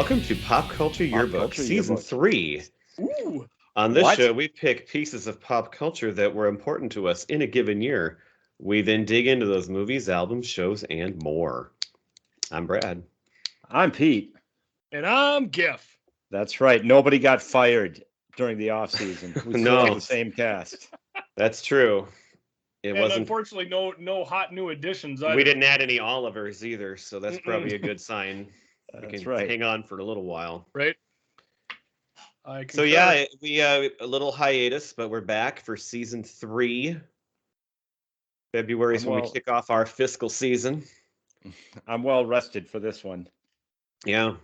Welcome to Pop Culture Yearbook, Season 3. Ooh. On this show, we pick pieces of pop culture that were important to us in a given year. We then dig into those movies, albums, shows, and more. I'm Brad. I'm Pete. And I'm Giff. That's right. Nobody got fired during the off season. We still have the same cast. That's true. It wasn't. Unfortunately, no hot new additions. Either. We didn't add any Olivers either, so that's probably a good sign. That's right. Hang on for a little while. Right. So yeah, we a little hiatus, but we're back for Season 3. February is when we kick off our fiscal season. I'm well rested for this one. Yeah.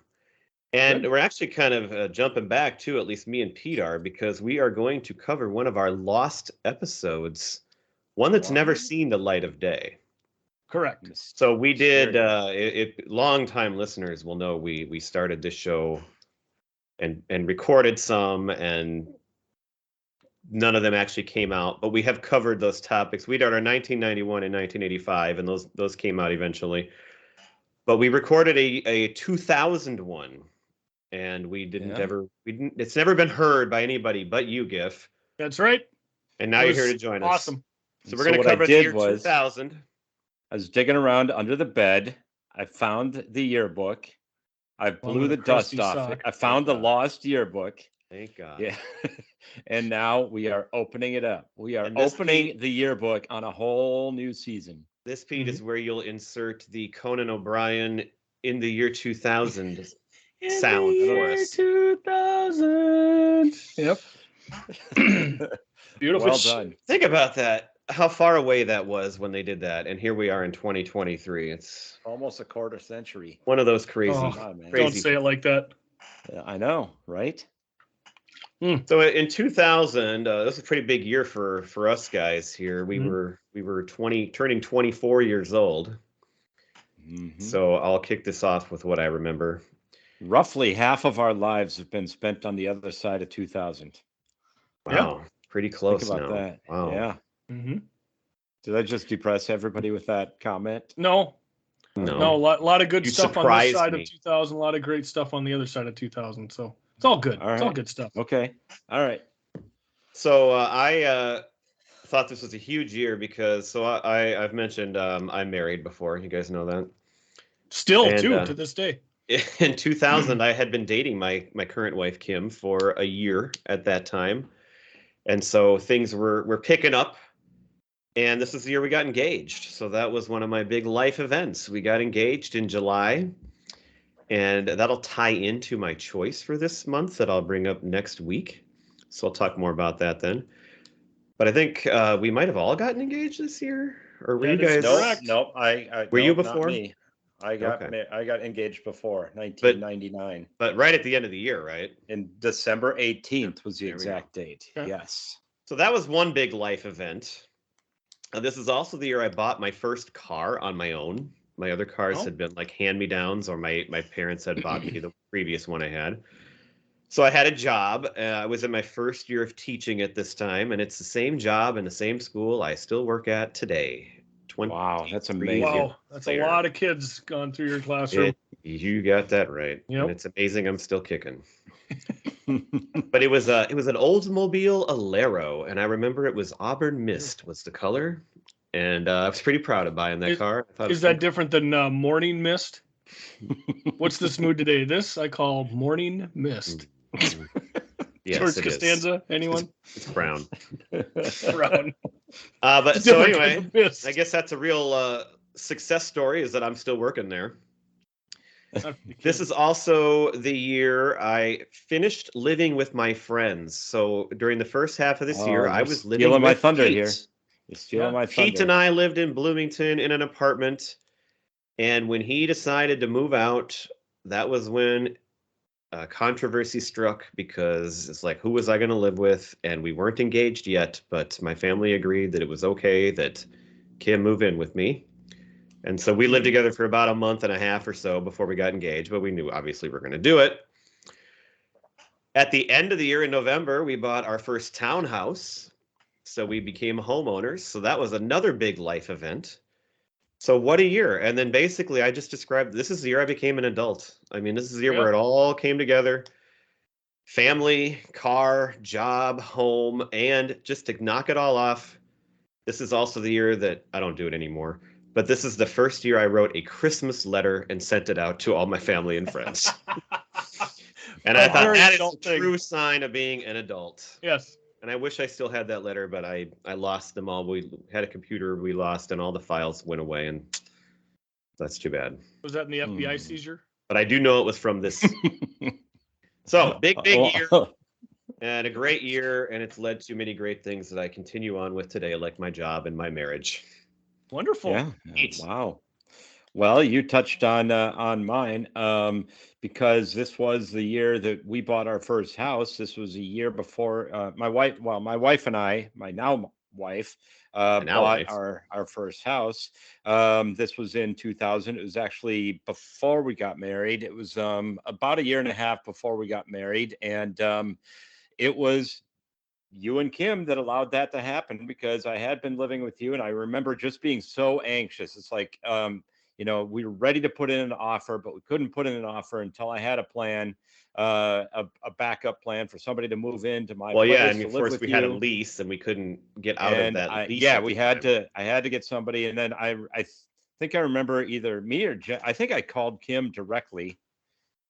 And we're actually kind of jumping back too, at least me and Pete are, because we are going to cover one of our lost episodes, one that's never seen the light of day. Correct. So we did, long-time listeners will know we started this show and recorded some, and none of them actually came out, but we have covered those topics. We did our 1991 and 1985, and those came out eventually. But we recorded a 2001, and we didn't it's never been heard by anybody but you, Giff. That's right. And now you're here to join us. Awesome. So we're going to cover the year 2000. I was digging around under the bed. I found the yearbook. I blew the dust off it. I found the lost yearbook. Thank God. Yeah. And now we are opening it up. We are opening the yearbook on a whole new season. This, Pete, is where you'll insert the Conan O'Brien in the year 2000 sound for us. 2000. Yep. Beautiful. Well done. Think about that. How far away that was when they did that, and here we are in 2023. It's almost a quarter century. One of those crazy. Crazy. Don't say it like that. I know, right? So in 2000, this was a pretty big year for us guys here. We were turning 24 years old. So I'll kick this off with what I remember. Roughly half of our lives have been spent on the other side of 2000. Wow, pretty close. Think about that. Wow. Yeah. Did I just depress everybody with that comment? No. A lot of good stuff on this side of 2000. A lot of great stuff on the other side of 2000. So it's all good. It's all good stuff. Okay. All right. So I thought this was a huge year because I've mentioned I'm married before. You guys know that. Still, to this day. In 2000, I had been dating my current wife, Kim, for a year at that time. And so things were picking up. And this is the year we got engaged. So that was one of my big life events. We got engaged in July. And that'll tie into my choice for this month that I'll bring up next week. So I'll talk more about that then. But I think we might have all gotten engaged this year. Or were you guys? No, were you before? Not me. I got engaged before 1999. But right at the end of the year, right? In December 18th was the exact date. Okay. Yes. So that was one big life event. This is also the year I bought my first car on my own. My other cars had been like hand-me-downs, or my parents had bought me the previous one I had. So I had a job. I was in my first year of teaching at this time, and it's the same job in the same school I still work at today. Wow, that's amazing. Wow, that's a lot of kids gone through your classroom. You got that right. Yep. And it's amazing I'm still kicking. But it was an Oldsmobile Alero, and I remember it was Auburn Mist was the color, and I was pretty proud of buying that car. Is that different than Morning Mist? What's this mood today? This I call Morning Mist. Yes, George Costanza, anyone? It's brown. Brown. But so anyway, I guess that's a real success story, is that I'm still working there. This is also the year I finished living with my friends. So during the first half of this year, I was living with my thunder Pete. here. You're stealing my thunder. Pete and I lived in Bloomington in an apartment. And when he decided to move out, that was when controversy struck, because it's like, who was I going to live with? And we weren't engaged yet, but my family agreed that it was okay that Kim move in with me. And so we lived together for about a month and a half or so before we got engaged, but we knew obviously we're going to do it. At the end of the year in November, we bought our first townhouse. So we became homeowners. So that was another big life event. So what a year. And then basically I just described, this is the year I became an adult. I mean, this is the year where it all came together. Family, car, job, home, and just to knock it all off, this is also the year that I don't do it anymore. But this is the first year I wrote a Christmas letter and sent it out to all my family and friends. And I thought that is a true sign of being an adult. Yes. And I wish I still had that letter, but I lost them all. We had a computer we lost, and all the files went away, and that's too bad. Was that in the FBI seizure? But I do know it was from this. So, big year, and a great year, and it's led to many great things that I continue on with today, like my job and my marriage. Wonderful. Yeah. Wow. Well, you touched on mine because this was the year that we bought our first house. This was a year before my wife and I, my now wife, bought our first house. This was in 2000. It was actually before we got married. It was about a year and a half before we got married, and it was you and Kim that allowed that to happen because I had been living with you, and I remember just being so anxious. It's like we were ready to put in an offer, but we couldn't put in an offer until I had a plan, a backup plan for somebody to move into my place. Well, yeah, and of course we had a lease, and we couldn't get out of that lease. Yeah, I had to get somebody, and then I think I remember either me or Jen, I think I called Kim directly,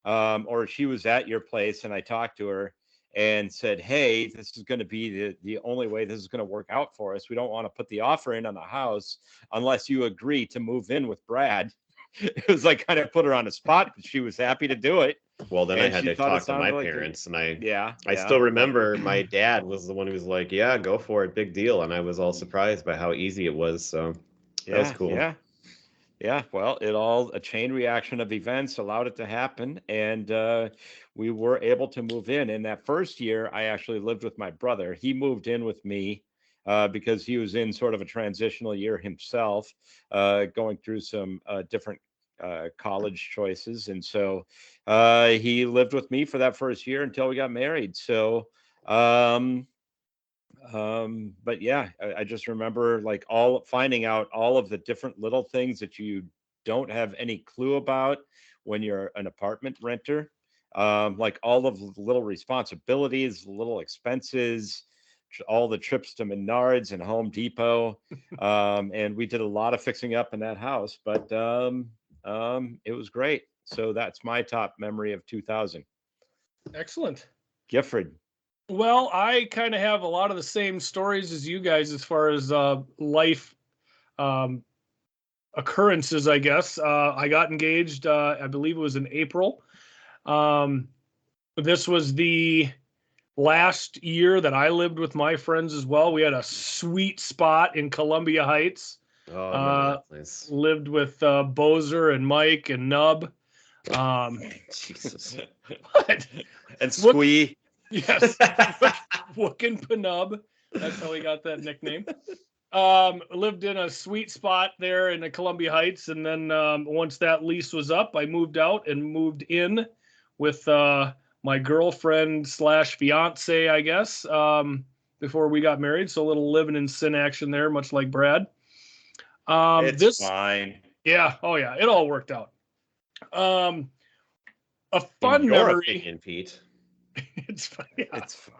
or she was at your place, and I talked to her and said, hey, this is going to be the only way this is going to work out for us. We don't want to put the offer in on the house unless you agree to move in with Brad. It was like kind of put her on the spot, but she was happy to do it. Well, then I had to talk to my parents, and I still remember my dad was the one who was like, yeah, go for it, big deal. And I was all surprised by how easy it was. So that was cool. Yeah, well, a chain reaction of events allowed it to happen, and we were able to move in. In that first year, I actually lived with my brother. He moved in with me because he was in sort of a transitional year himself, going through some different college choices. And so he lived with me for that first year until we got married. So but yeah, I just remember like finding out all of the different little things that you don't have any clue about when you're an apartment renter, like all of the little responsibilities, little expenses, all the trips to Menards and Home Depot, and we did a lot of fixing up in that house, but it was great. So that's my top memory of 2000. Excellent. Gifford. Well, I kind of have a lot of the same stories as you guys as far as life occurrences, I guess. I got engaged, I believe it was in April. This was the last year that I lived with my friends as well. We had a sweet spot in Columbia Heights. Oh, nice. Lived with Bozer and Mike and Nub. Jesus. What? And Squee. Yes, Wook and Panub. That's how we got that nickname. Lived in a sweet spot there in the Columbia Heights, and then once that lease was up, I moved out and moved in with my girlfriend / fiance, I guess, before we got married. So a little living in sin action there, much like Brad. It's fine. Yeah. Oh yeah, it all worked out. A fun in your memory, opinion, Pete. It's fun. Yeah. It's fun.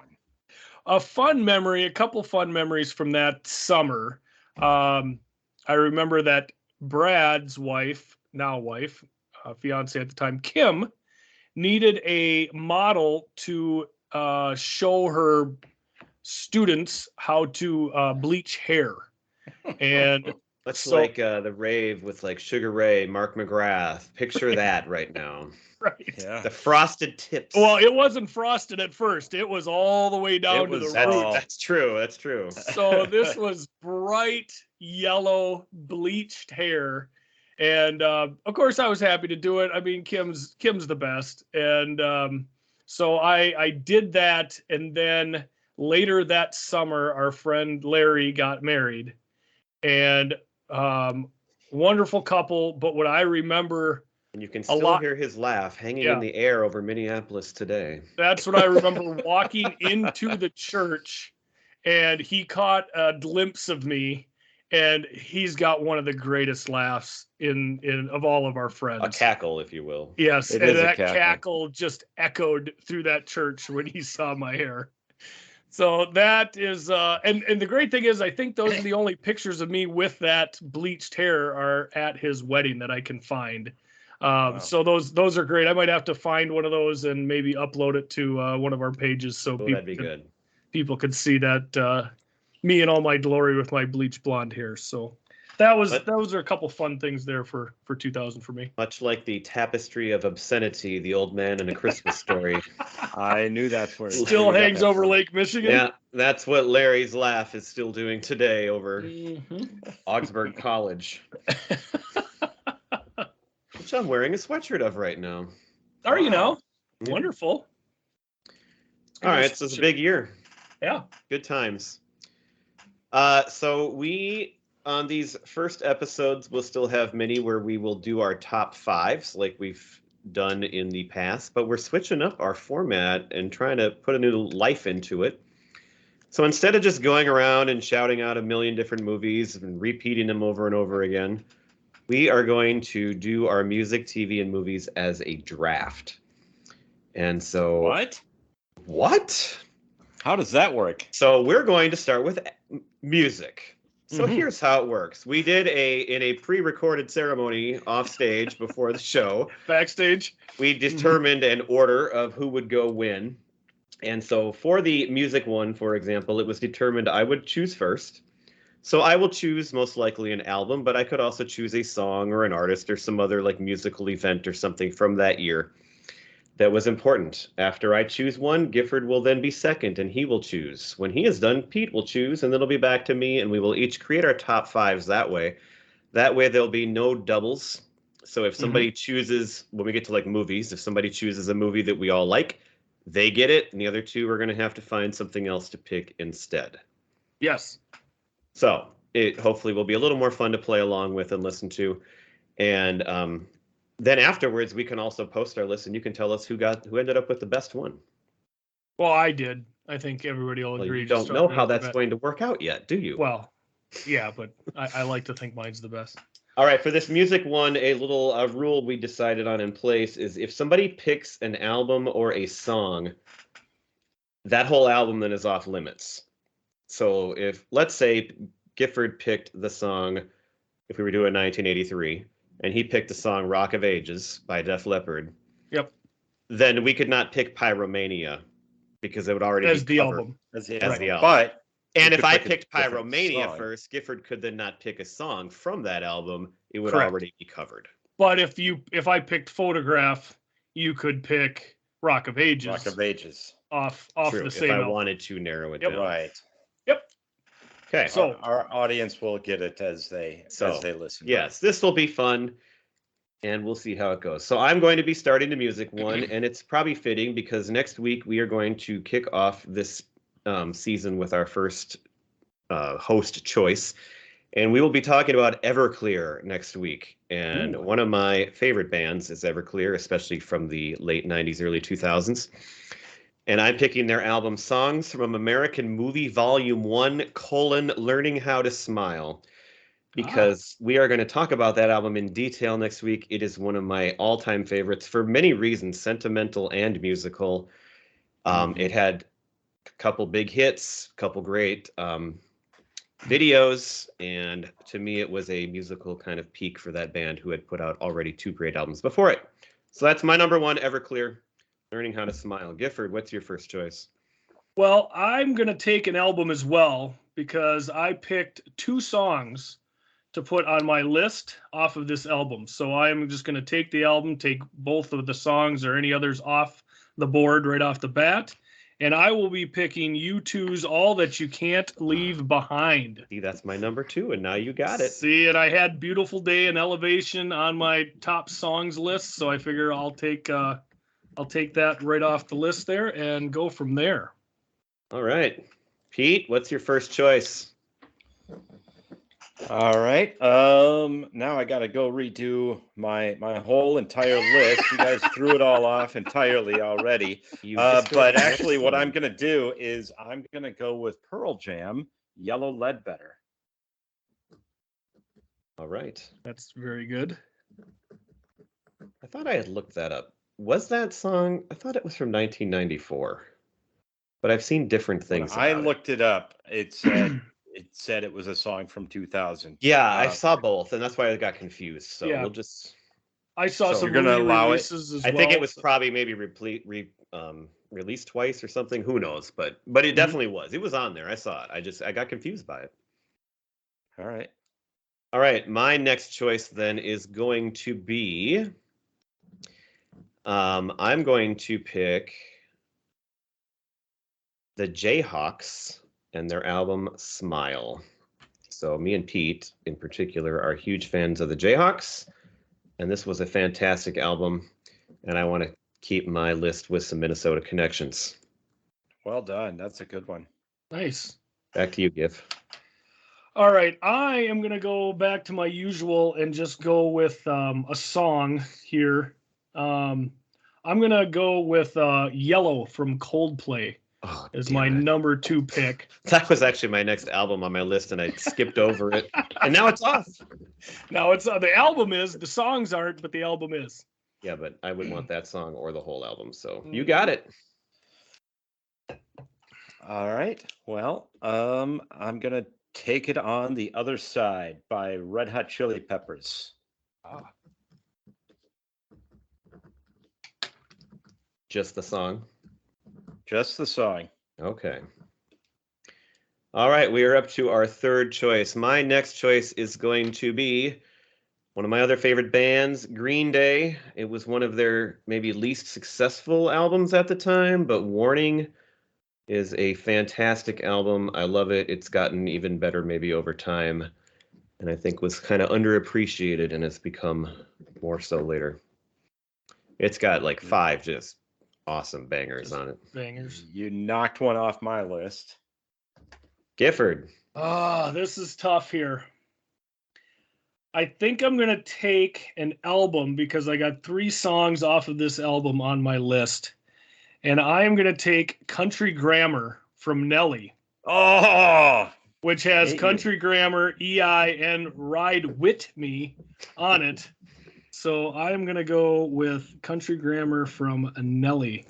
A fun memory, a couple fun memories from that summer. I remember that Brad's wife, fiance at the time, Kim, needed a model to show her students how to bleach hair. And that's like the rave with like Sugar Ray, Mark McGrath. Picture that right now. Right. Yeah. The frosted tips. Well, it wasn't frosted at first. It was all the way down to the root. That's true. So this was bright yellow bleached hair. And of course I was happy to do it. I mean, Kim's the best. And so I did that. And then later that summer, our friend Larry got married. And wonderful couple. But what I remember, and you can still hear his laugh hanging in the air over Minneapolis today. That's what I remember, walking into the church, and he caught a glimpse of me, and he's got one of the greatest laughs in of all of our friends. A cackle, if you will. Yes, It and is a that cackle. just echoed through that church when he saw my hair. So that is, and the great thing is, I think those are the only pictures of me with that bleached hair are at his wedding that I can find. Wow. So those are great. I might have to find one of those and maybe upload it to one of our pages so Oh, that'd be good. people could see that me in all my glory with my bleached blonde hair. So those are a couple fun things there for 2000 for me. Much like the tapestry of obscenity, the old man in A Christmas Story. I knew that's where Still hangs over Lake Michigan. Yeah, that's what Larry's laugh is still doing today over Mhm. Augsburg College. Which I'm wearing a sweatshirt of right now. Are you now? Yeah. Wonderful. All right, so it's a big year. Yeah. Good times. So we, on these first episodes, will still have many where we will do our top fives like we've done in the past, but we're switching up our format and trying to put a new life into it. So instead of just going around and shouting out a million different movies and repeating them over and over again, we are going to do our music, TV, and movies as a draft. And so... What? How does that work? So we're going to start with music. So Mhm. here's how it works. We did in a pre-recorded ceremony off stage before the show. Backstage. We determined an order of who would go when. And so for the music one, for example, it was determined I would choose first. So I will choose most likely an album, but I could also choose a song or an artist or some other like musical event or something from that year that was important. After I choose one, Gifford will then be second and he will choose. When he is done, Pete will choose and then it'll be back to me and we will each create our top fives that way. That way there'll be no doubles. So if somebody chooses, when we get to like movies, if somebody chooses a movie that we all like, they get it, and the other two are going to have to find something else to pick instead. Yes. So it hopefully will be a little more fun to play along with and listen to. And then afterwards, we can also post our list, and you can tell us who ended up with the best one. Well, I did. I think everybody will Well, agree. you don't know how that's going to work out yet, do you? Well, yeah, but I like to think mine's the best. All right, for this music one, a little rule we decided on in place is if somebody picks an album or a song, that whole album then is off limits. So if, let's say, Gifford picked the song, if we were doing 1983, and he picked the song Rock of Ages by Def Leppard. Yep. Then we could not pick Pyromania because it would already As be the covered album. as the album. But and you if could I pick a picked different Pyromania song. first, Gifford could then not pick a song from that album. It would Correct. already be covered. But if I picked Photograph, you could pick Rock of Ages. Rock of Ages. Off True, the if same I album. wanted to narrow it Yep. down. Right. Yep. Okay. So Our audience will get it as they listen. Yes, this will be fun, and we'll see how it goes. So I'm going to be starting the music one, and it's probably fitting because next week we are going to kick off this season with our first host choice, and we will be talking about Everclear next week. And one of my favorite bands is Everclear, especially from the late 90s, early 2000s. And I'm picking their album Songs from American Movie Volume 1, Learning How to Smile. Because we are going to talk about that album in detail next week. It is one of my all-time favorites for many reasons, sentimental and musical. It had a couple big hits, a couple great videos, and to me it was a musical kind of peak for that band who had put out already 2 great albums before it. So that's my number one, Everclear, Learning How to Smile. Gifford, what's your first choice? Well, I'm going to take an album as well because I picked 2 songs to put on my list off of this album. So I'm just going to take the album, take both of the songs or any others off the board right off the bat. And I will be picking U2's All That You Can't Leave Behind. See, that's my number 2, and now you got it. See, and I had Beautiful Day and Elevation on my top songs list, so I figure I'll take that right off the list there and go from there. All right. Pete, what's your first choice? All right. Now I got to go redo my whole entire list. You guys threw it all off entirely already. But actually, what I'm going to do is I'm going to go with Pearl Jam, Yellow Ledbetter. All right. That's very good. I thought I had looked that up. Was that song? I thought it was from 1994, but I've seen different When things I about it. looked it up, it said it was a song from 2000. Yeah, I saw both, and that's why I got confused. So Yeah. we'll just. I saw So some you're gonna allow it? re-releases as I well. think it was probably maybe released twice or something. Who knows? But it definitely was. It was on there. I saw it. I got confused by it. All right. All right. My next choice then is going to be. I'm going to pick the Jayhawks and their album Smile. So me and Pete in particular are huge fans of the Jayhawks, and this was a fantastic album, and I want to keep my list with some Minnesota connections. Well done. That's a good one. Nice. Back to you, Gif. All right, I am gonna go back to my usual and just go with a song here. I'm gonna go with "Yellow" from Coldplay Oh, as damn my it. number 2 pick. That was actually my next album on my list, and I skipped over it, and now it's off. Now it's the album is, the songs aren't, but the album is. Yeah, but I would want that song or the whole album. So you got it. All right. Well, I'm gonna take it on the other side by Red Hot Chili Peppers. Just the song. Just the song. Okay. All right, we are up to our third choice. My next choice is going to be one of my other favorite bands, Green Day. It was one of their maybe least successful albums at the time, but Warning is a fantastic album. I love it. It's gotten even better maybe over time, and I think was kind of underappreciated and has become more so later. It's got like 5 just awesome bangers on it. Bangers. You knocked one off my list. Gifford. This is tough here. I think I'm going to take an album because I got 3 songs off of this album on my list. And I am going to take Country Grammar from Nelly. Oh, which has Hate Country Grammar, EI, and Ride With Me on it. So I'm going to go with Country Grammar from Nelly.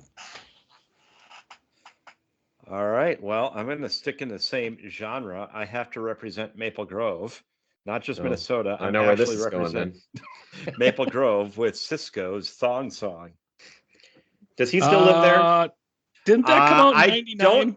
all right. Well, I'm going to stick in the same genre. I have to represent Maple Grove, not just Minnesota. I know where this is going then. Maple Grove with Cisco's Thong Song. Does he still live there? Didn't that come out in 99?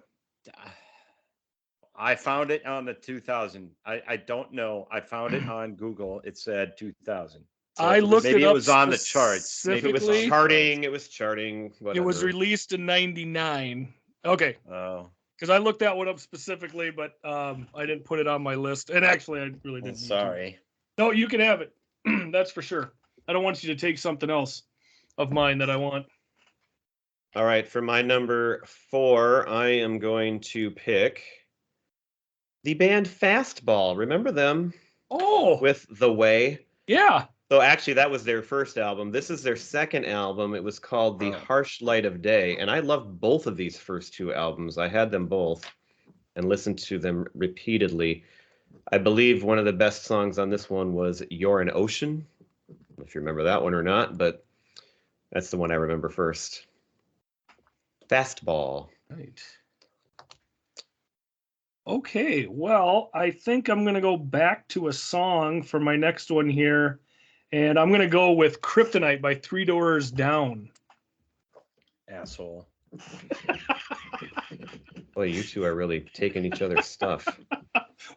I found it on the 2000. I don't know. I found it on Google. It said 2000. So I looked maybe it up. It was on the charts. If it was specifically. charting, it was charting. It was whatever. released in 99. Okay. Oh, Because I looked that one up specifically, but I didn't put it on my list. And actually, I really I'm didn't. need to. sorry. No, you can have it. That's for sure. I don't want you to take something else of mine that I want. All right, for my number 4, I am going to pick the band Fastball. Remember them? Oh, With The Way. yeah. So actually, that was their first album. This is their second album. It was called The Harsh Light of Day. And I love both of these first 2 albums. I had them both and listened to them repeatedly. I believe one of the best songs on this one was You're an Ocean. I don't know if you remember that one or not, but that's the one I remember first. Fastball. Right. Okay, well, I think I'm going to go back to a song for my next one here, and I'm going to go with Kryptonite by Three Doors Down. Asshole. Boy, you two are really taking each other's stuff.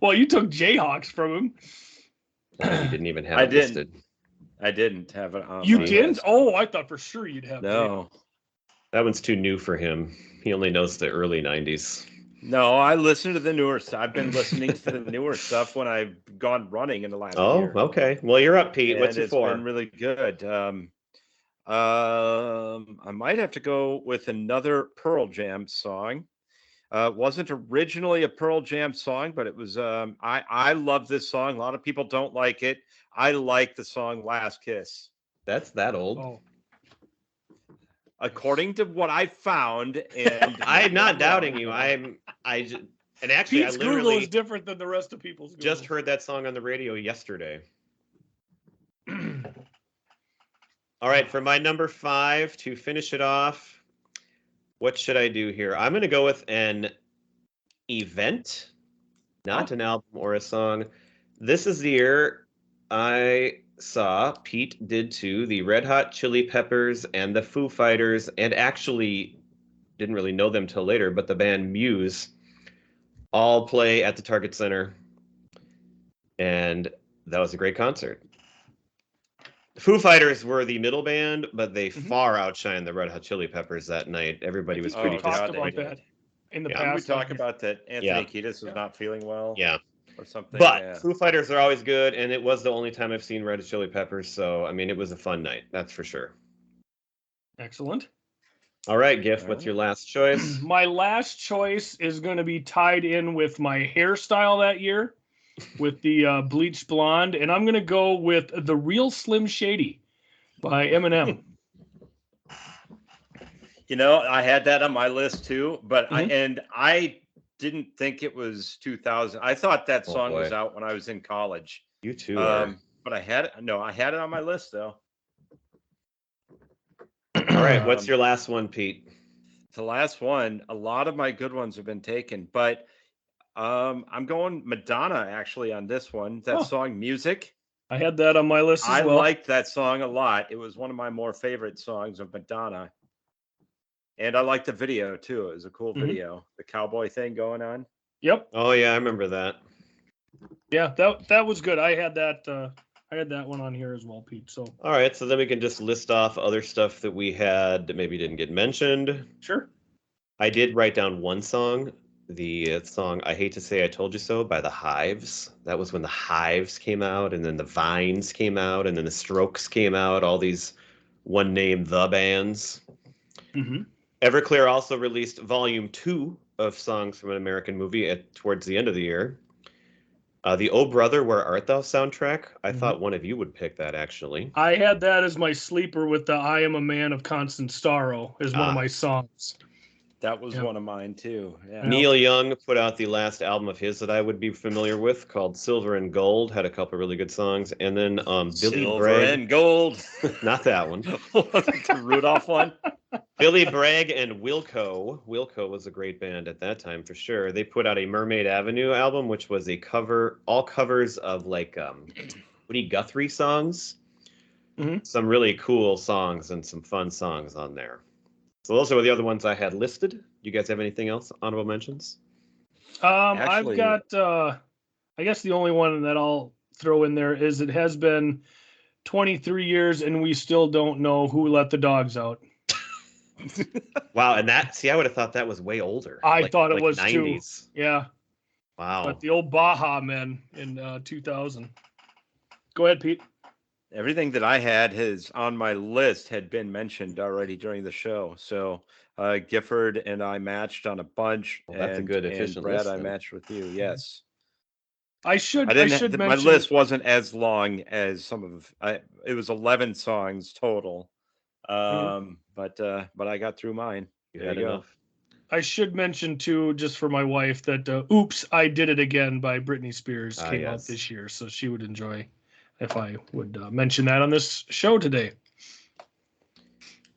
Well, you took Jayhawks from him. You didn't even have I it didn't. listed. I didn't have it on. You my didn't? list. Oh, I thought for sure you'd have No. That one's too new for him. He only knows the early 90s. No, I listen to the newer stuff. I've been listening to the newer stuff when I've gone running in the last year. Oh, okay. Well, you're up, Pete. What's And your it's 4? been really good. I might have to go with another Pearl Jam song. Wasn't originally a Pearl Jam song, but it was. I love this song. A lot of people don't like it. I like the song "Last Kiss." That's that old. Oh, According to what I found, and I'm not doubting you. And actually, Pete's I Google literally is different than the rest of people's Google. just heard that song on the radio yesterday. All right, for my number 5 to finish it off, what should I do here? I'm going to go with an event, not an album or a song. This is the year I saw Pete did to the Red Hot Chili Peppers and the Foo Fighters, and actually didn't really know them till later, but the band Muse all play at the Target Center. And that was a great concert. The Foo Fighters were the middle band, but they far outshined the Red Hot Chili Peppers that night. Everybody was pretty talked disappointed. about that in the Didn't we past. talk about that Anthony Yeah. Kiedis was not feeling well? Yeah. Or something. But yeah. Foo Fighters are always good, and it was the only time I've seen Red Hot Chili Peppers, so I mean, it was a fun night, that's for sure. Excellent. All right, Giff, what's your last choice? My last choice is going to be tied in with my hairstyle that year, with the bleached blonde, and I'm going to go with The Real Slim Shady by Eminem. You know, I had that on my list too, but Mhm. I didn't think it was 2000. I thought that Oh, song was boy. out when I was in college. You too. are. But I had it on my list though. All right, what's your last one, Pete? The last one, a lot of my good ones have been taken, but I'm going Madonna actually on this one. That song Music. I had that on my list as I well. liked that song a lot. It was one of my more favorite songs of Madonna. And I liked the video too. It was a cool video. The cowboy thing going on. Yep. Oh yeah, I remember that. Yeah, that was good. I had that one on here as well, Pete. So All right, so then we can just list off other stuff that we had that maybe didn't get mentioned. sure. I did write down one song, the song I Hate to Say I Told You So by the Hives. That was when the Hives came out, and then the Vines came out, and then the Strokes came out, all these one name the bands. Mm-hmm. Everclear also released volume 2 of songs from an American movie towards the end of the year. The Oh Brother, Where Art Thou soundtrack. I thought one of you would pick that, actually. I had that as my sleeper with the I Am a Man of Constant Sorrow as one of my songs. That was one of mine too. Yeah. Neil Young put out the last album of his that I would be familiar with called Silver and Gold. Had a couple of really good songs. And then Billy Silver Bragg. and Gold. Not that one. The Rudolph one. Billy Bragg and Wilco. Wilco was a great band at that time for sure. They put out a Mermaid Avenue album, which was all covers of like Woody Guthrie songs. Some really cool songs and some fun songs on there. So those are the other ones I had listed. You guys have anything else? Honorable mentions? I've got I guess the only one that I'll throw in there is it has been 23 years and we still don't know who let the dogs out. Wow, and I would have thought that was way older. I thought it was 90s. too. Yeah. Wow. But the old Baja Men in 2000. Go ahead, Pete. Everything that I had on my list had been mentioned already during the show. So Gifford and I matched on a bunch. Well, that's a good efficient Brad, list, I then. matched with you. Yes. I should My mention list wasn't as long as it was 11 songs total. But I got through mine. You had enough. I should mention too, just for my wife, that "Oops, I Did It Again" by Britney Spears came out this year, so she would enjoy if I would mention that on this show today.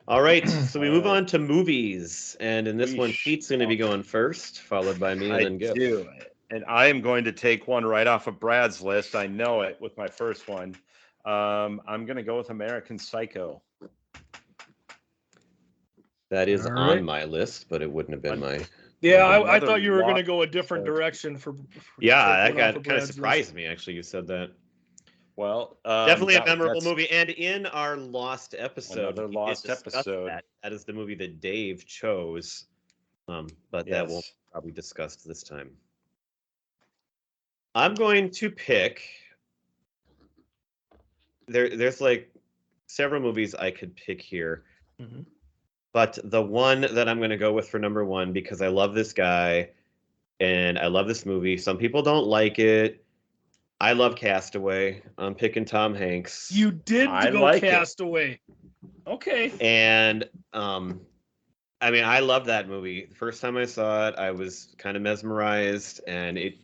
All right, so we move on to movies, and in this one, Pete's going to be going first, followed by me, and then Giff. I do, and I am going to take one right off of Brad's list. I know it with my first one. I'm going to go with American Psycho. That is on my list, but it wouldn't have been my. Yeah, I thought you were going to go a different direction for yeah, that kind of surprised me. Actually, you said that. Well, definitely a memorable movie, and in our lost episode, another lost episode. That is the movie that Dave chose, but that won't probably discussed this time. I'm going to pick. There's like several movies I could pick here. But the one that I'm going to go with for number one, because I love this guy and I love this movie. Some people don't like it. I love Castaway. I'm picking Tom Hanks. You did go Castaway. Okay. And I mean, I love that movie. The first time I saw it, I was kind of mesmerized, and it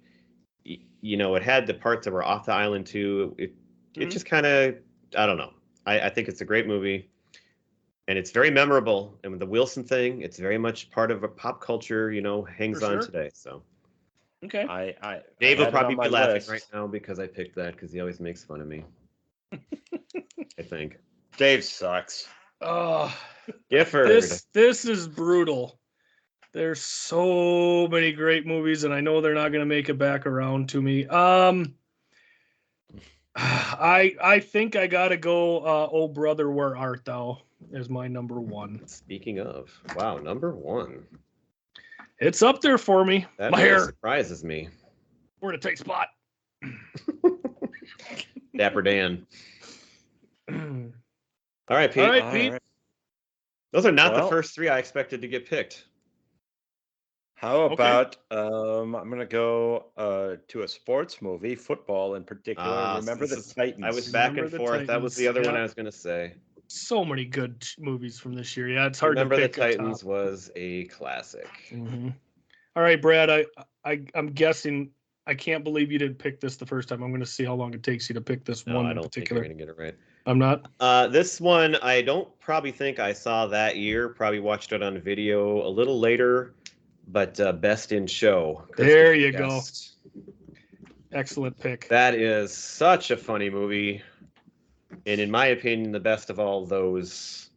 had the parts that were off the island too. It just kind of, I don't know. I think it's a great movie. And it's very memorable. And with the Wilson thing, it's very much part of a pop culture, hangs For on sure. today. So Okay. Dave will had it probably on my be laughing list. right now because I picked that because he always makes fun of me. I think. Dave sucks. Oh, Gifford. this is brutal. There's so many great movies, and I know they're not going to make it back around to me. I think I got to go. Oh brother, where art thou? Is my number one. Speaking of, wow, number one. It's up there for me. That My really hair. surprises me. Where to take spot. Dapper Dan. All All right, Pete. right, Pete. Those are not the Well- first three I expected to get picked. How Okay. about I'm gonna go to a sports movie, football in particular. Remember the Titans? I was back Remember and the forth. That was the Titans, other one yeah. I was going to say. So many good movies from this year. Yeah, it's hard Remember to the pick a Titans top. was a classic. Mm-hmm. All right, Brad. I'm guessing. I can't believe you didn't pick this the first time. I'm going to see how long it takes you to pick this No, one I in don't think you're particular. going to get it right. I'm not. This one I don't probably think I saw that year. Probably watched it on video a little later, but Best in Show. There Christopher you go. Guest. Excellent pick. That is such a funny movie, and in my opinion, the best of all those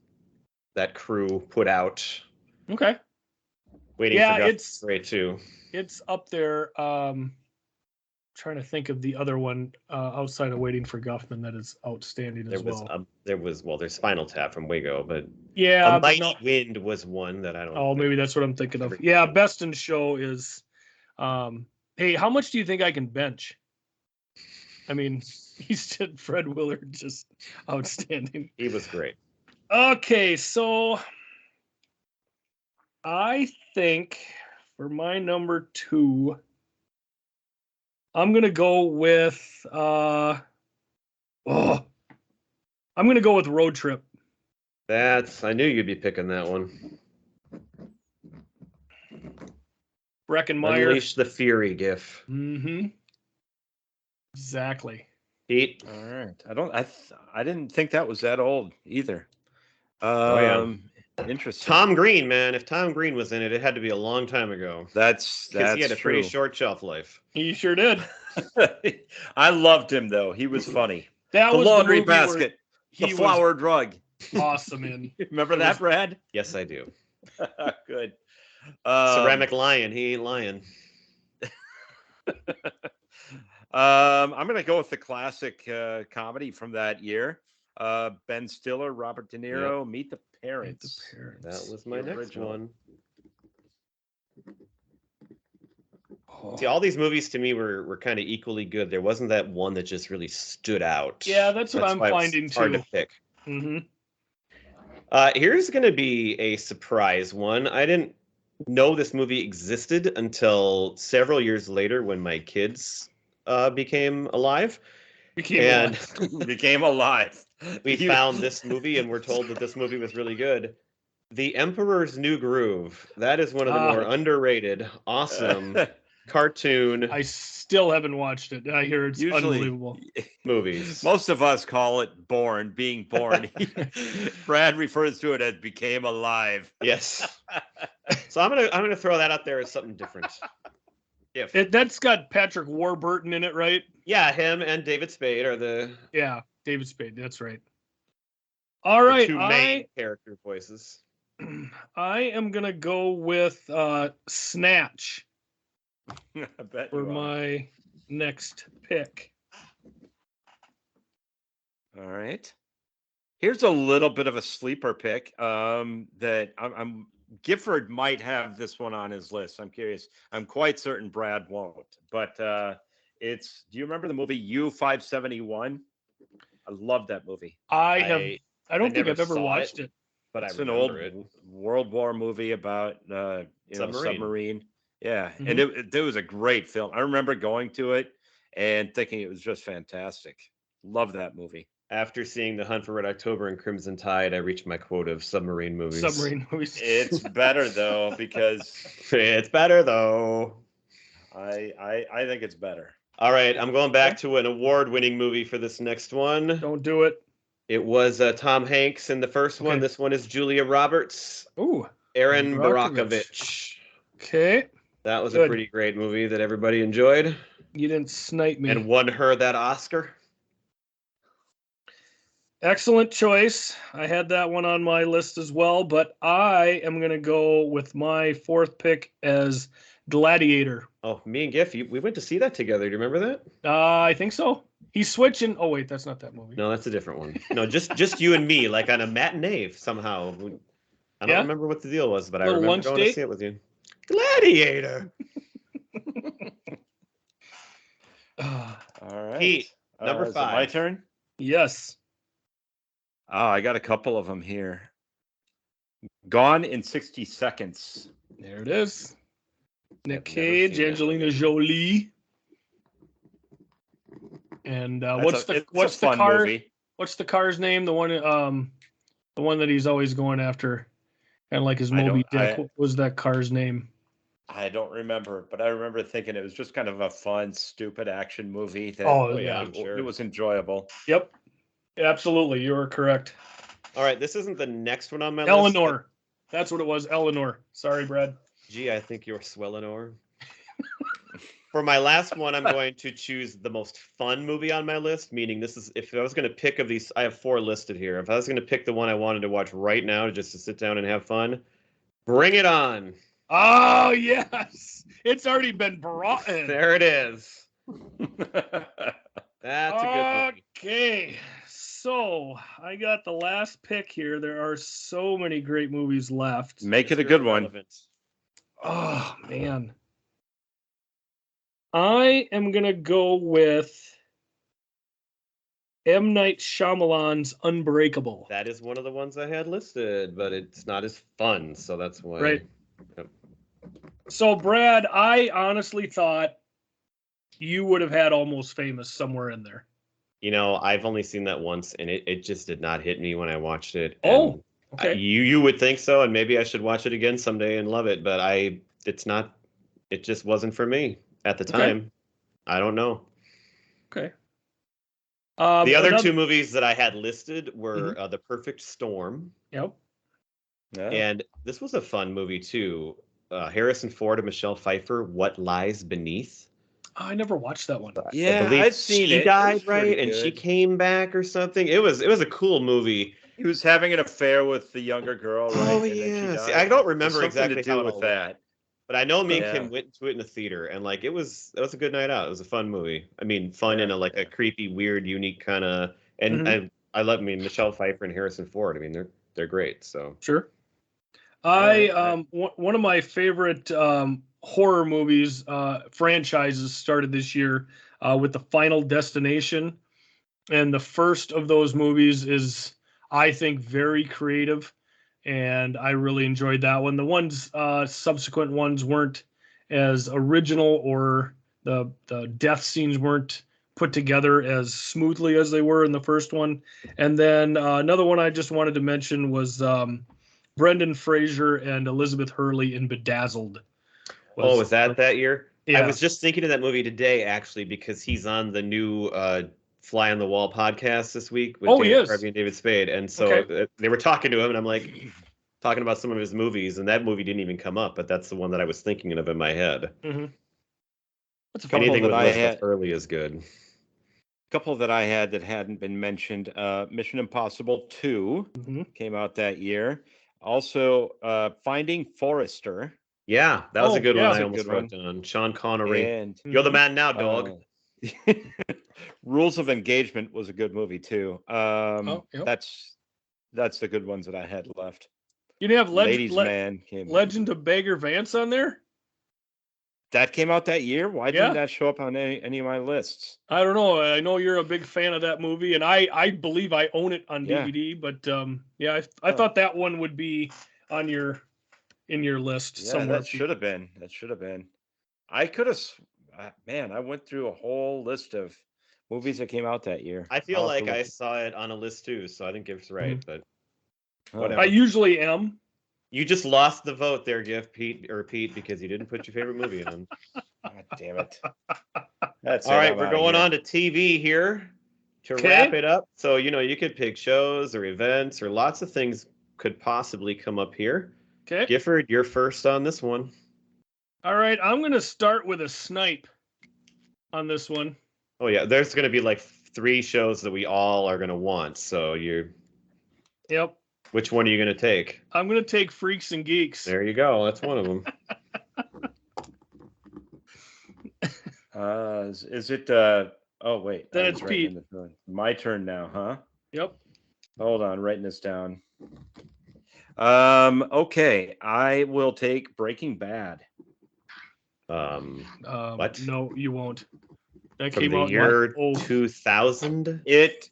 that crew put out. Okay. Waiting Yeah, for Gus it's- great too. It's up there. Trying to think of the other one outside of Waiting for Guffman that is outstanding as well. There's Spinal Tap from Wago, but Yeah, A but Mighty no. Wind was one that I don't. Oh, maybe that's what I'm thinking of. Yeah, Best in Show is. Hey, how much do you think I can bench? I mean, he's just Fred Willard, just outstanding. He was great. Okay, so I think for my number two, I'm gonna go with I'm gonna go with Road Trip. I knew you'd be picking that one. Breckenmeyer. Unleash the Fury gif. Mm-hmm. Exactly. Pete. All right. I didn't think that was that old either. yeah. Interesting. Tom Green, man. If Tom Green was in it, it had to be a long time ago. That's Because he had a pretty true. short shelf life. He sure did. I loved him though. He was funny. That The was laundry movie where basket, he the flower drug. was awesome in. Remember It that, was- Brad? Yes, I do. Good. Ceramic Lion. He ain't lying. I'm going to go with the classic comedy from that year. Ben Stiller, Robert De Niro, Meet the Parents. That was my The next original. one. Oh. See, all these movies to me were kind of equally good. There wasn't that one that just really stood out. Yeah, that's what I'm why it was finding, hard too. to pick. Mm-hmm. Here's going to be a surprise one. I didn't know this movie existed until several years later when my kids became alive. Became Became alive. We found this movie and we're told that this movie was really good. The Emperor's New Groove. That is one of the more underrated, awesome cartoon I still haven't watched it. I hear it's Usually- unbelievable. movies. Most of us call it being born. Brad refers to it as became alive. Yes. So I'm gonna throw that out there as something different. That's got Patrick Warburton in it, right? Yeah, him and David Spade are the Yeah, David Spade. That's right. All right, two main character voices. I am gonna go with Snatch I bet for you are. my next pick. All right. Here's a little bit of a sleeper pick that I'm Gifford might have this one on his list. I'm curious. I'm quite certain Brad won't. But it's do you remember the movie U-571? I love that movie. I don't think never I've ever saw watched it. But It's I an old remember it. World War movie about submarine. Yeah, and it was a great film. I remember going to it and thinking it was just fantastic. Love that movie. After seeing The Hunt for Red October and Crimson Tide, I reached my quota of submarine movies. Submarine movies. It's better though because It's better though. I think it's better. All right, I'm going back to an award-winning movie for this next one. Don't do it. It was Tom Hanks in the first one. Okay. This one is Julia Roberts, Ooh, Aaron Brockovich. Brockovich. Okay. That was a Good. pretty great movie that everybody enjoyed You didn't snipe me. and won her that Oscar. Excellent choice. I had that one on my list as well, but I am going to go with my fourth pick as Gladiator. Oh, me and Giff, we went to see that together. Do you remember that? I think so. He's switching. Oh, wait, that's not that movie. No, that's a different one. No, just you and me, like on a matinee somehow. I don't Yeah? remember what the deal was, but I Little remember lunch going date? to see it with you. Gladiator. Ah, All right. Pete, number is it my 5. turn? yes. Oh, I got a couple of them here. Gone in 60 Seconds. There it is. Nick I've never Cage, seen that Angelina movie. Jolie. And what's It's the a fun car? movie. What's the car's name? The one that he's always going after, kind of like his I don't- Moby Dick. I- What was that car's name? I don't remember, but I remember thinking it was just kind of a fun, stupid action movie. That Oh, yeah, it, I'm sure. it was enjoyable. Yep, absolutely. You are correct. All right, this isn't the next one on my list. Eleanor. That's what it was. Eleanor. Sorry, Brad. Gee, I think you're Swellenor. For my last one, I'm going to choose the most fun movie on my list, meaning this is, if I was going to pick of these, I have 4 listed here. If I was going to pick the one I wanted to watch right now just to sit down and have fun, Bring It On. Oh, yes. It's already been brought in. There it is. That's a good movie. Okay. So I got the last pick here. There are so many great movies left. Make it a Mr. good one. Irrelevant. Oh, man. I am going to go with M. Night Shyamalan's Unbreakable. That is one of the ones I had listed, but it's not as fun, so that's why. Right. Yep. So, Brad, I honestly thought you would have had Almost Famous somewhere in there. You know, I've only seen that once, and it just did not hit me when I watched it. Oh, And okay. you would think so, and maybe I should watch it again someday and love it, but it just wasn't for me at the Okay. time. I don't know. Okay. The other another- 2 movies that I had listed were The Perfect Storm, Yep. Yeah. and this was a fun movie too. Harrison Ford and Michelle Pfeiffer, What Lies Beneath. Oh, I never watched that one. I Yeah, believe I've seen she it. It was died, pretty right? And she good. came back or something. It was a cool movie. He was having an affair with the younger girl, right? Oh And then she yeah. See, died. I don't There's remember something exactly to do how it with all that. but I know me and Yeah. Kim went to it in the theater, and like that was a good night out. It was a fun movie. I mean, fun in Yeah, a like yeah. a creepy, weird, unique kind of. And I love. I mean, Michelle Pfeiffer and Harrison Ford. I mean, they're great. So Sure. right, One of my favorite horror movies franchises started this year with The Final Destination, and the first of those movies is, I think, very creative, and I really enjoyed that one. The ones subsequent ones weren't as original, or the death scenes weren't put together as smoothly as they were in the first one. And then another one I just wanted to mention was Brendan Fraser and Elizabeth Hurley in Bedazzled. was that year? Yeah. I was just thinking of that movie today, actually, because he's on the new Fly on the Wall podcast this week with Oh, he Dana is. Carvey and David Spade, and so Okay. they were talking to him, and I'm like talking about some of his movies, and that movie didn't even come up, but that's the one that I was thinking of in my head. Mm-hmm. That's a Couple Anything that with I Elizabeth had- Hurley is good. Couple that I had that hadn't been mentioned. Mission Impossible 2 Mm-hmm. came out that year. Also, Finding Forrester. Yeah, that was Oh, a good yeah. one. That's I a almost good wrote down. Sean Connery. And You're the man now, dog. Rules of Engagement was a good movie too. Yep. That's the good ones that I had left. You didn't have Ladies Man came. Legend of Bagger Vance on there? That came out that year. Why Yeah. didn't that show up on any of my lists? I don't know. I know you're a big fan of that movie, and I believe I own it on Yeah. DVD. But I thought that one would be on in your list Yeah, somewhere. that should have been. That should have been. I could have. Man, I went through a whole list of movies that came out that year. I feel I'll have like to I look- saw it on a list too, so I think Gift's right. But Oh, whatever. I usually am. you just lost the vote there, Gift, Pete, because you didn't put your favorite movie in. God damn it. That's All right, we're going on to TV here. To Okay. wrap it up, so you could pick shows or events or lots of things could possibly come up here. Okay. Gifford, you're first on this one. All right. I'm going to start with a snipe on this one. Oh yeah, there's going to be like 3 shows that we all are going to want. So Yep. which one are you going to take? I'm going to take Freaks and Geeks. There you go. That's one of them. Is it? Oh wait. Then I it's was writing Pete. My turn now, huh? Yep. Hold on, writing this down. Okay, I will take Breaking Bad. What? No, you won't. That From came the out year in 2000? It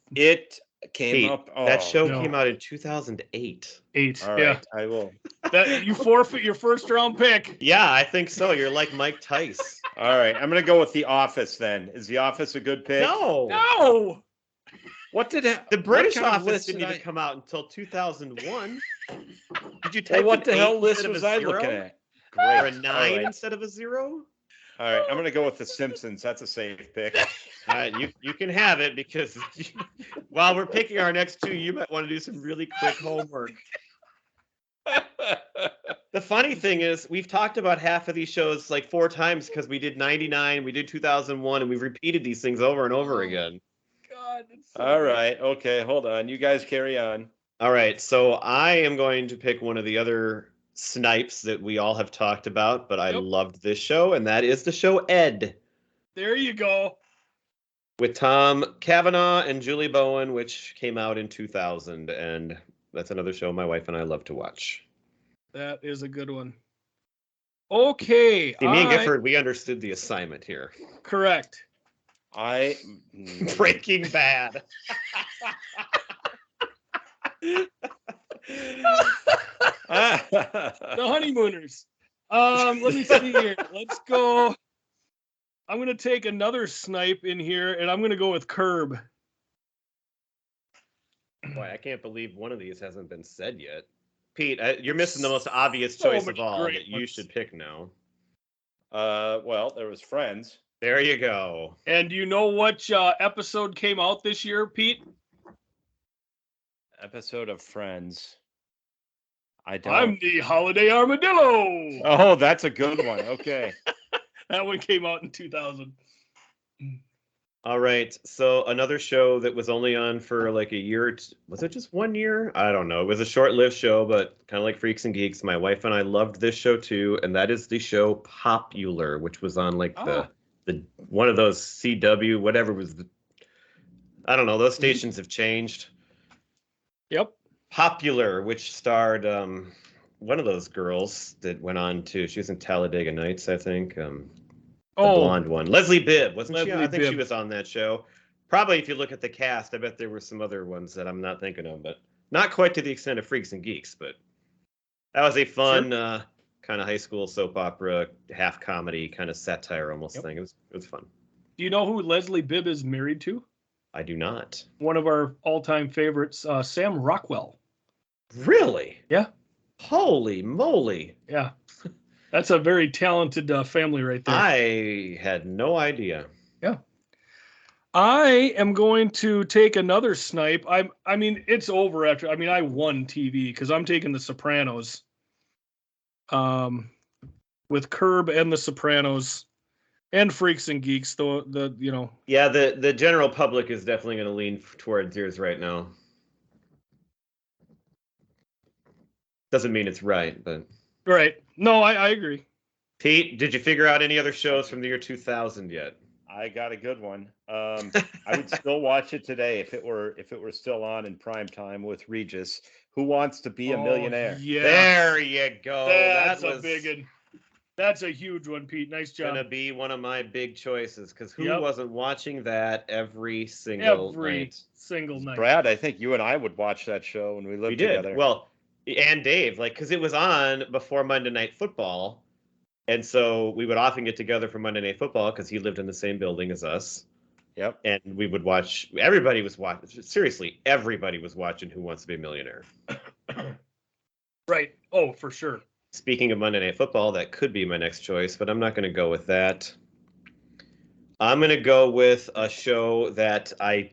came Pete, up. that show no. came out in 2008. 8. All Yeah. right, I will. That you forfeit your first round pick. Yeah, I think so. You're like Mike Tice. All right, I'm gonna go with The Office then. Is The Office a good pick? No. No. What did it? The British what kind of Office list didn't did even I- come out until 2001. Did you Well, type what an the hell 8 list instead of was a I 0? looking at? Or a Great. 9 All right. instead of a 0? All right, I'm gonna go with The Simpsons. That's a safe pick. You can have it because while we're picking our next 2, you might want to do some really quick homework. The funny thing is, we've talked about half of these shows like 4 times because we did 99, we did 2001, and we've repeated these things over and over again. God. It's so All good. right, okay, hold on. You guys carry on. All right, so I am going to pick one of the other snipes that we all have talked about, but I Yep. loved this show, and that is the show Ed There you go. with Tom Cavanaugh and Julie Bowen, which came out in 2000, and that's another show my wife and I love to watch. That is a good one. Okay. See, me and Gifford, we understood the assignment here. Correct. I Breaking Bad. The honeymooners. Let me see here. Let's go. I'm gonna take another snipe in here, and I'm gonna go with Curb. Boy, I can't believe one of these hasn't been said yet. Pete, you're missing the most obvious So choice of many all great that you ones. should pick now. well, there was Friends. There you go. And do you know what episode came out this year, Pete? Episode of Friends. I don't. I'm the Holiday Armadillo. Oh, that's a good one. Okay. That one came out in 2000. All right. So another show that was only on for like a year. Was it just 1 year? I don't know. It was a short-lived show, but kind of like Freaks and Geeks. My wife and I loved this show too, and that is the show Popular, which was on like the one of those CW, whatever was the. I don't know. Those stations have changed. Yep. Popular, which starred one of those girls that went on to. She was in Talladega Nights, I think. The blonde one, Leslie Bibb, wasn't she? Leslie I think she Bibb. was on that show. Probably, if you look at the cast, I bet there were some other ones that I'm not thinking of, but not quite to the extent of Freaks and Geeks. But that was a fun kind of high school soap opera, half comedy, kind of satire almost thing. It was fun. Do you know who Leslie Bibb is married to? I do not. One of our all-time favorites, Sam Rockwell. Really? Yeah. Holy moly! Yeah. That's a very talented family right there. I had no idea. Yeah. I am going to take another snipe. I mean, it's over after. I mean, I won TV because I'm taking The Sopranos. With Curb and The Sopranos, and Freaks and Geeks. Yeah, the general public is definitely going to lean towards yours right now. Doesn't mean it's right, but Right. No, I agree. Pete, did you figure out any other shows from the year 2000 yet? I got a good one. I would still watch it today if it were still on in prime time with Regis. Who Wants to Be a Millionaire? Yeah. There you go. That's that a was big one. That's a huge one, Pete. Nice job. gonna be one of my big choices because who Yep. wasn't watching that every single night? Single night. Brad, I think you and I would watch that show when we lived We did. together. Well, and Dave, like, because it was on before Monday Night Football, and so we would often get together for Monday Night Football because he lived in the same building as us. Yep. And we would watch. Everybody was watching. Seriously, everybody was watching Who Wants to Be a Millionaire. Right. Oh, for sure. Speaking of Monday Night Football, that could be my next choice, but I'm not going to go with that. I'm going to go with a show that I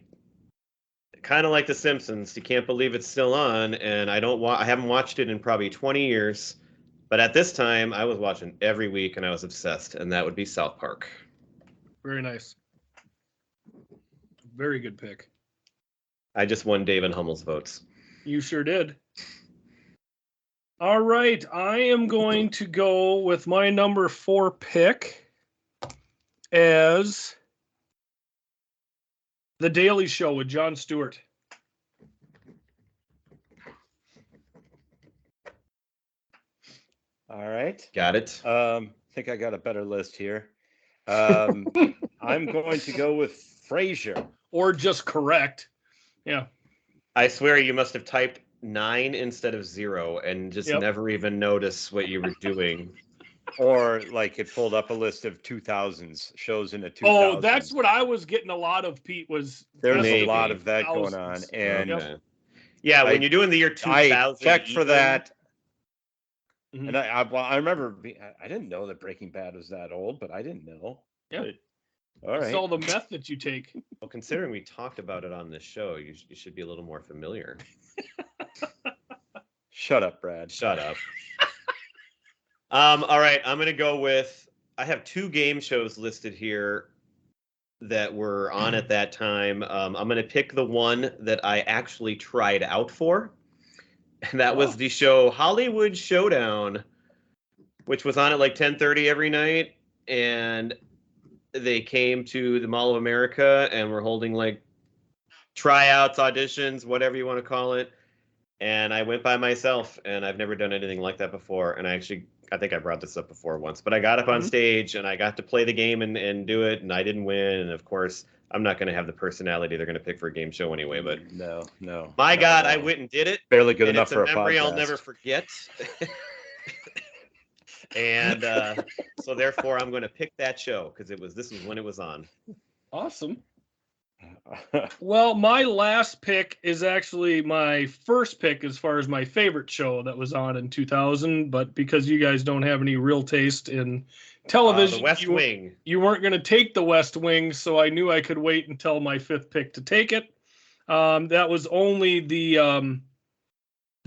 kind of like The Simpsons. You can't believe it's still on, and I haven't watched it in probably 20 years. But at this time, I was watching every week, and I was obsessed, and that would be South Park. Very nice. Very good pick. I just won Dave and Hummel's votes. You sure did. All right, I am going to go with my number 4 pick as The Daily Show with Jon Stewart. All right. Got it. I think I got a better list here. I'm going to go with Frasier. Or just correct. Yeah. I swear you must have typed 9 instead of 0 and just never even notice what you were doing. Or like it pulled up a list of 2000s shows in the 2000s. Oh, that's what I was getting a lot of, Pete, was there's Maybe. a lot of that going on. And Okay. Yeah, when you're doing the year 2000, I checked for that. Mhm. And I remember I didn't know that Breaking Bad was that old, but I didn't know. Yeah. But, all It's right. all the meth that you take. Well, considering we talked about it on this show, you should be a little more familiar. Shut up, Brad. Shut up. All right, I'm gonna go with. I have 2 game shows listed here that were on at that time. I'm gonna pick the one that I actually tried out for, and that was the show Hollywood Showdown, which was on at like 10:30 every night, and they came to the Mall of America and were holding like tryouts, auditions, whatever you want to call it. And I went by myself, and I've never done anything like that before. And I think I brought this up before once, but I got up on stage and I got to play the game and do it, and I didn't win. And of course, I'm not going to have the personality they're going to pick for a game show anyway. But no. My God, I went and did it. Barely good and enough it's for a a memory podcast. I'll never forget. And so therefore, I'm going to pick that show because this was when it was on. Awesome. Well, my last pick is actually my first pick as far as my favorite show that was on in 2000. But because you guys don't have any real taste in television, The West Wing. you weren't going to take The West Wing, so I knew I could wait until my 5th pick to take it. That was only the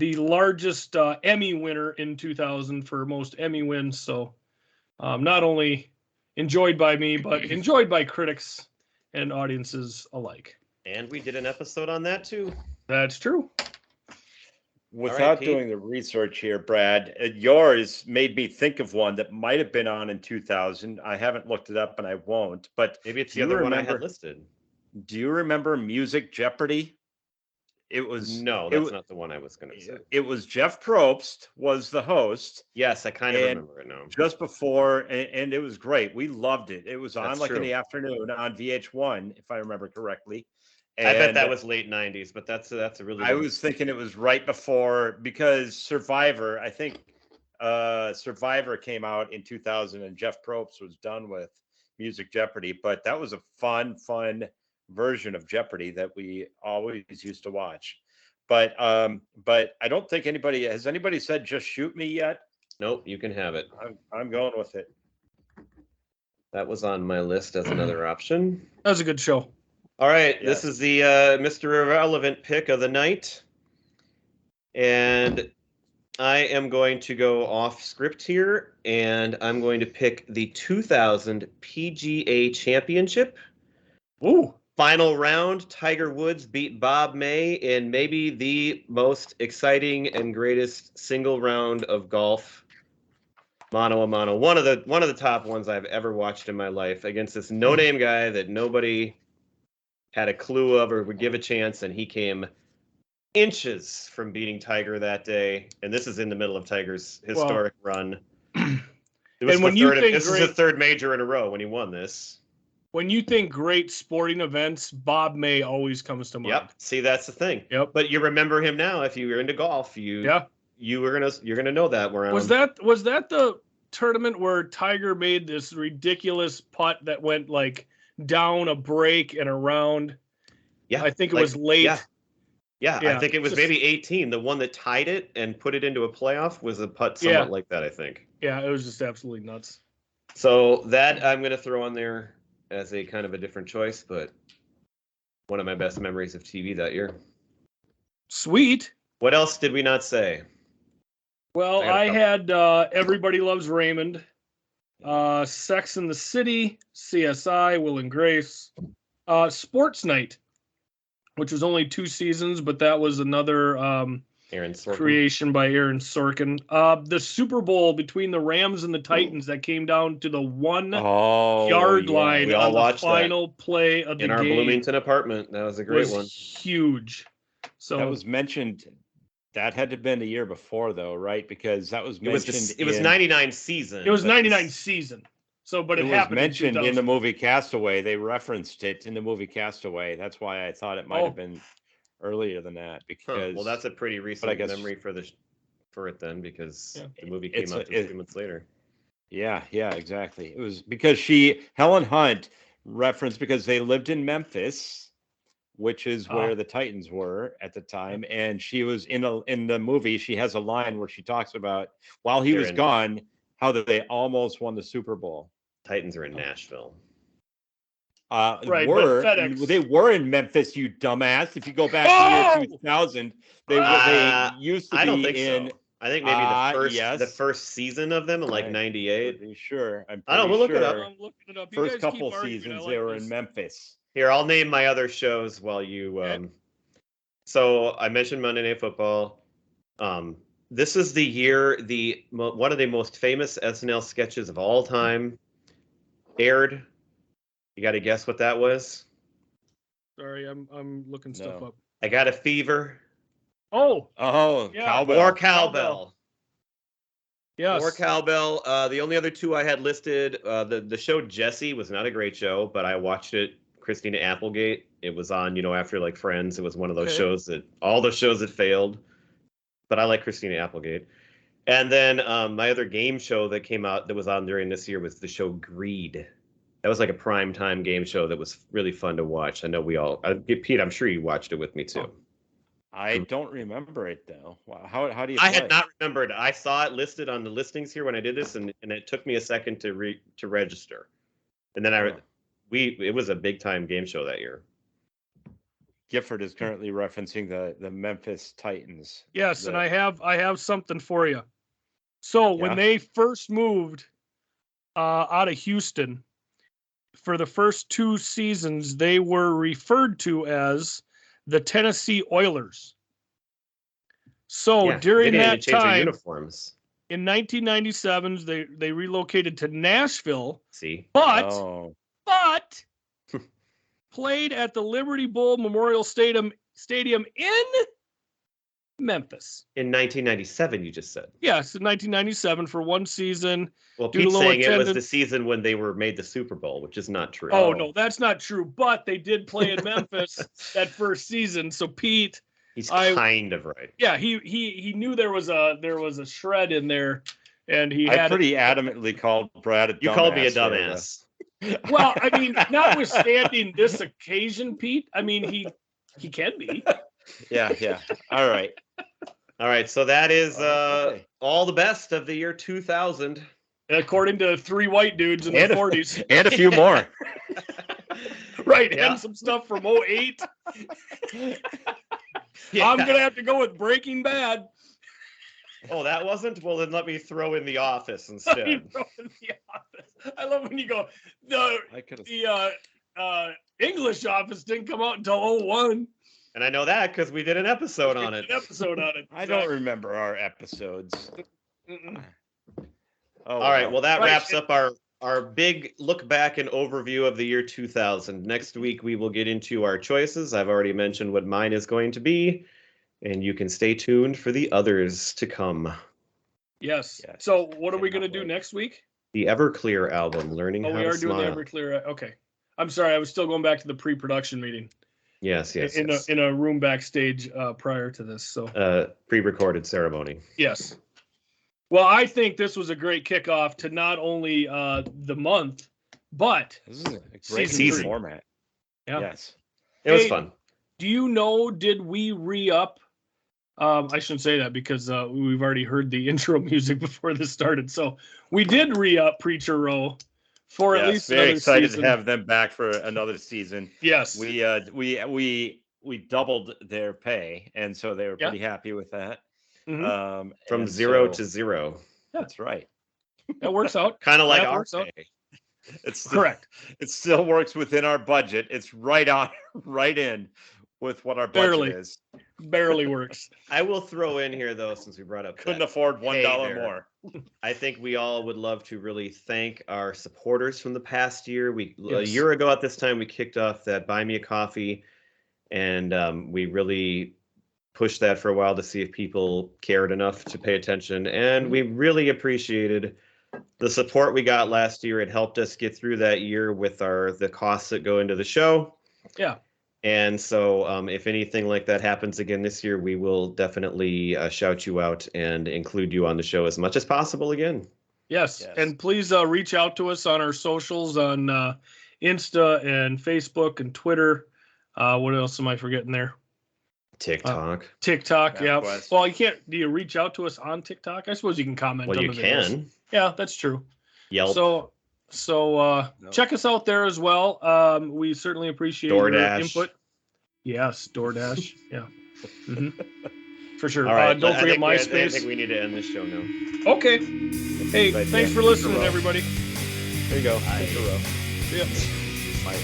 largest Emmy winner in 2000 for most Emmy wins. So not only enjoyed by me, but enjoyed by critics and audiences alike. And we did an episode on that too. That's true. Without Pete. doing the research here, Brad, yours made me think of one that might have been on in 2000. I haven't looked it up and I won't, but Maybe it's do the you other one I remember- had listed. do you remember Music Jeopardy? It was No, that's not the one I was going to say. It was Jeff Probst was the host Yes, I kind of And remember it now. just before, and it was great. We loved it. It was on That's like in true. the afternoon on VH1, if I remember correctly. I bet And that was late 90s, but that's a really I good- was thinking it was right before, because Survivor, I think Survivor came out in 2000 and Jeff Probst was done with Music Jeopardy, but that was a fun version of Jeopardy that we always used to watch. But I don't think has anybody said just shoot me yet? Nope, you can have it. I'm going with it. That was on my list as another option. That was a good show. All right, Yeah. this is the Mr. Irrelevant pick of the night. And I am going to go off script here, and I'm going to pick the 2000 PGA Championship. Ooh. Final round, Tiger Woods beat Bob May in maybe the most exciting and greatest single round of golf. Mano a mano, one of the top ones I've ever watched in my life, against this no-name guy that nobody had a clue of or would give a chance, and he came inches from beating Tiger that day. And this is in the middle of Tiger's historic run. It was And when you think this is great- the 3rd major in a row when he won this. When you think great sporting events, Bob May always comes to mind. Yep. See, that's the thing. Yep. But you remember him now. If you were into golf, you're gonna know that. Was that the tournament where Tiger made this ridiculous putt that went like down a break and around? Yeah, I think it like, was late. Yeah, Yeah, I think it was just- maybe 18. The one that tied it and put it into a playoff was a putt somewhat like that, I think. Yeah, it was just absolutely nuts. So that I'm gonna throw on there as a kind of a different choice, but One of my best memories of TV that year. Sweet. What else did we not say? Well, I I had Everybody Loves Raymond, Sex and the City, CSI, Will and Grace, Sports Night, which was only 2 seasons, but that was another Aaron Sorkin. creation by Aaron Sorkin. The Super Bowl between the Rams and the Titans that came down to the 1 yard line We all on the watched that final play of the in our game. Bloomington apartment. That was a great was one. huge. So That was mentioned. That had to have been the year before, though, right? Because that was It was mentioned. it was 99 season. it was but 99 season. So, but it was happened mentioned in in the 2000. movie Castaway. They referenced it in the movie Castaway. That's why I thought it might Oh. have been earlier than that. Huh, Because well, that's a pretty recent guess- memory for it then, because Yeah. the movie came It's out a- just 2 months later. yeah, exactly. It was because Helen Hunt referenced because they lived in Memphis, which is where the Titans were at the time, and she was in the movie. She has a line where she talks about while he They're was in- gone, how they almost won the Super Bowl. Titans are in Nashville. Right, but were FedEx- they were in Memphis, you dumbass? If you go back to the year 2000, they used to I don't be think in. so. I think maybe the yes. first season of them in like Right. 98. Pretty sure. I'm I don't know, pretty we'll look it up. sure. I'm looking it up. You First guys keep couple arguing. I seasons like they were this. in Memphis. Here, I'll name my other shows while you. Okay. So I mentioned Monday Night Football. This is the year one of the most famous SNL sketches of all time aired. You got to guess what that was? Sorry, I'm looking stuff No. up. I Got a Fever Oh, Oh, Yeah. cowbell. or Cowbell. yes. Or Cowbell. The only other two I had listed, the show Jesse was not a great show, but I watched it. Christina Applegate. It was on, after like Friends. It was one of those Okay. shows that all those shows that failed. But I like Christina Applegate. And then my other game show that came out that was on during this year was the show Greed. That was like a prime time game show that was really fun to watch. I know Pete, I'm sure you watched it with me too. I don't remember it though. Wow. How do you? I play? had not remembered. I saw it listed on the listings here when I did this, and it took me a second to register. And then it was a big time game show that year. Gifford is currently referencing the Memphis Titans. Yes, and The- I have something for you. So when Yeah? they first moved out of Houston, for the first 2 seasons, they were referred to as the Tennessee Oilers. So Yeah, during they didn't even that change their time, uniforms. in 1997, they relocated to Nashville, See, but played at the Liberty Bowl Memorial Stadium in Memphis. in 1997, you just said. Yes, in 1997 for 1 season. Well, Due to Pete's low saying it was the attendance. season when they were made the Super Bowl, which is not true. Oh no, that's not true. But they did play in Memphis that first season. So Pete, He's I- kind of right. yeah, he knew there was a shred in there, and he I had. pretty adamantly called Brad a dumbass. You called me a there, dumbass. Well, I mean, notwithstanding this occasion, Pete. I mean, he can be. Yeah. All right. All right, so that is Okay. all the best of the year 2000. According to 3 white dudes in the And a- 40s. And a few more. Right, Yeah. and some stuff from 08. Yeah. I'm gonna have to go with Breaking Bad. Oh, that wasn't? Well, then let me throw in The Office instead. I love when you go the I could have. the English Office didn't come out until 01. And I know that because we did an episode on it. An episode on it. I don't remember our episodes. Mm-mm. Oh, All right, well, that Right. wraps up our big look back and overview of the year 2000. Next week, we will get into our choices. I've already mentioned what mine is going to be, and you can stay tuned for the others to come. Yes. Yes. So what are we Cannot gonna do wait. next week? The Everclear album, Learning Oh, How we to are doing the Smile. Everclear. Okay. I'm sorry. I was still going back to the pre-production meeting Yes. in a room backstage prior to this. So Pre-recorded ceremony. yes. Well, I think this was a great kickoff to not only the month, but This is a great Season. format. Yeah. Yes. It was Hey, fun. do you know, did we re-up? I shouldn't say that because we've already heard the intro music before this started. So we did re-up Preacher Row for at Yes, least very another excited season. to have them back for another season. Yes. We doubled their pay, and so they were Yeah. pretty happy with that. Mhm. From And 0 so- to 0. That's right. That works out. Kind of like Math our works out. pay. It's still, Correct. It still works within our budget. It's right on, right in with what our budget Barely. is. Barely works. I will throw in here though, since we brought up Couldn't that, afford $1 there. more. I think we all would love to really thank our supporters from the past year. A Yes. year ago at this time, we kicked off that Buy Me a Coffee, and we really pushed that for a while to see if people cared enough to pay attention. And we really appreciated the support we got last year. It helped us get through that year with the costs that go into the show. Yeah. And so if anything like that happens again this year, we will definitely shout you out and include you on the show as much as possible again. Yes. Yes. And please reach out to us on our socials on Insta and Facebook and Twitter. What else am I forgetting there? TikTok. TikTok. Yeah. MapQuest. Well, you can't. Do you reach out to us on TikTok? I suppose you can comment. Well, on you the videos. can. Yeah, that's true. Yelp. So No. check us out there as well. We certainly appreciate DoorDash. your input. Yes, DoorDash. Yeah. Mhm. For sure. All right. Don't I forget think I MySpace. think we need to end this show now. Okay. Hey, Good idea. thanks for listening, Row. everybody. There you go. Bye. Take a row. Yep. Bye.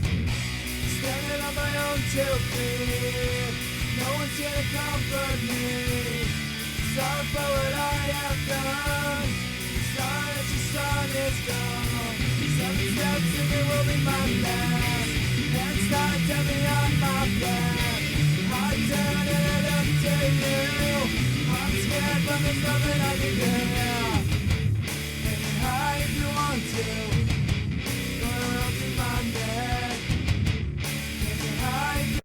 Standing on my own 2 feet. No one's here to comfort me. Sorry for what I have done. Sorry that your son is gone. 7 steps and it will be my last. And start to me on my back. I turn and I look to you. I'm scared but there's nothing I can do.